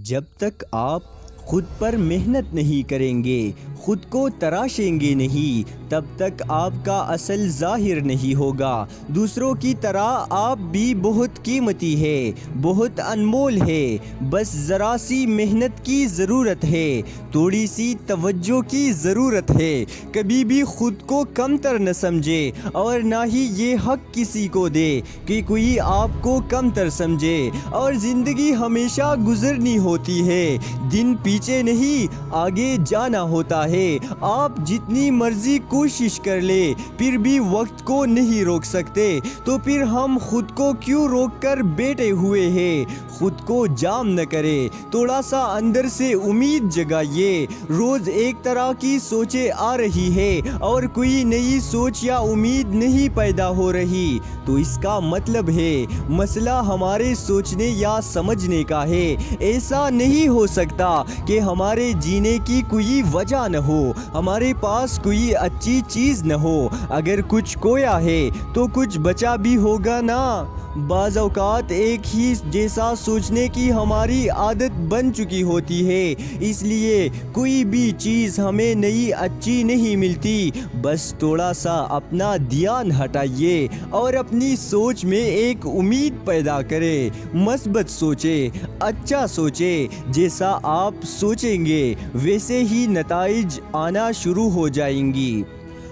جب تک آپ خود پر محنت نہیں کریں گے، خود کو تراشیں گے نہیں، تب تک آپ کا اصل ظاہر نہیں ہوگا۔ دوسروں کی طرح آپ بھی بہت قیمتی ہے، بہت انمول ہے، بس ذرا سی محنت کی ضرورت ہے، تھوڑی سی توجہ کی ضرورت ہے۔ کبھی بھی خود کو کمتر نہ سمجھے اور نہ ہی یہ حق کسی کو دے کہ کوئی آپ کو کمتر سمجھے۔ اور زندگی ہمیشہ گزرنی ہوتی ہے، دن پیچھے نہیں آگے جانا ہوتا ہے۔ آپ جتنی مرضی کوشش کر لے پھر بھی وقت کو نہیں روک سکتے، تو پھر ہم خود کو کیوں روک کر بیٹھے ہوئے ہیں؟ خود کو جام نہ کرے، تھوڑا سا اندر سے امید جگائیے۔ روز ایک طرح کی سوچیں آ رہی ہے اور کوئی نئی سوچ یا امید نہیں پیدا ہو رہی، تو اس کا مطلب ہے مسئلہ ہمارے سوچنے یا سمجھنے کا ہے۔ ایسا نہیں ہو سکتا کہ ہمارے جینے کی کوئی وجہ نہ ہو، ہمارے پاس کوئی اچھی چیز نہ ہو۔ اگر کچھ کھویا ہے تو کچھ بچا بھی ہوگا نا۔ بعض اوقات ایک ہی جیسا سوچنے کی ہماری عادت بن چکی ہوتی ہے، اس لیے کوئی بھی چیز ہمیں نئی اچھی نہیں ملتی۔ بس تھوڑا سا اپنا دھیان ہٹائیے اور اپنی سوچ میں ایک امید پیدا کریں۔ مثبت سوچیں، اچھا سوچیں، جیسا آپ سوچیں گے ویسے ہی نتائج آنا شروع ہو جائیں گی۔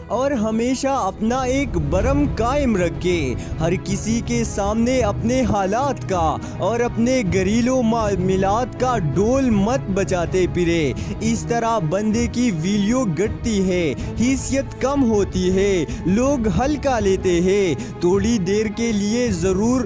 اور ہمیشہ اپنا ایک برم قائم رکھیں، ہر کسی کے سامنے اپنے حالات کا اور اپنے گھریلو معاملات کا ڈول مت بجاتے پھرے۔ اس طرح بندے کی ویلیو گھٹتی ہے، حیثیت کم ہوتی ہے، لوگ ہلکا لیتے ہیں۔ تھوڑی دیر کے لیے ضرور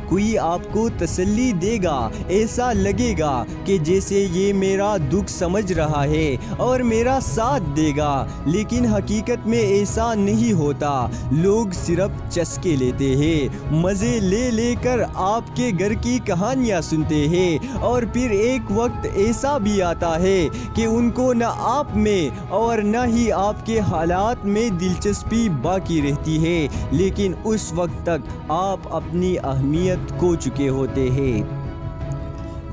کوئی آپ کو تسلی دے گا، ایسا لگے گا کہ جیسے یہ میرا دکھ سمجھ رہا ہے اور میرا ساتھ دے گا، لیکن حقیقت میں ایسا نہیں ہوتا۔ لوگ صرف چسکے لیتے ہیں، مزے لے لے کر آپ کے گھر کی کہانیاں سنتے ہیں، اور پھر ایک وقت ایسا بھی آتا ہے کہ ان کو نہ آپ میں اور نہ ہی آپ کے حالات میں دلچسپی باقی رہتی ہے، لیکن اس وقت تک آپ اپنی اہمیت کھو چکے ہوتے ہیں۔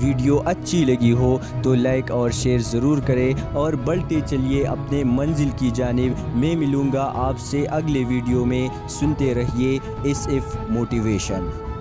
ویڈیو اچھی لگی ہو تو لائک اور شیئر ضرور کریں اور بڑھتے چلیے اپنے منزل کی جانب۔ میں ملوں گا آپ سے اگلے ویڈیو میں۔ سنتے رہیے ایس ایف موٹیویشن۔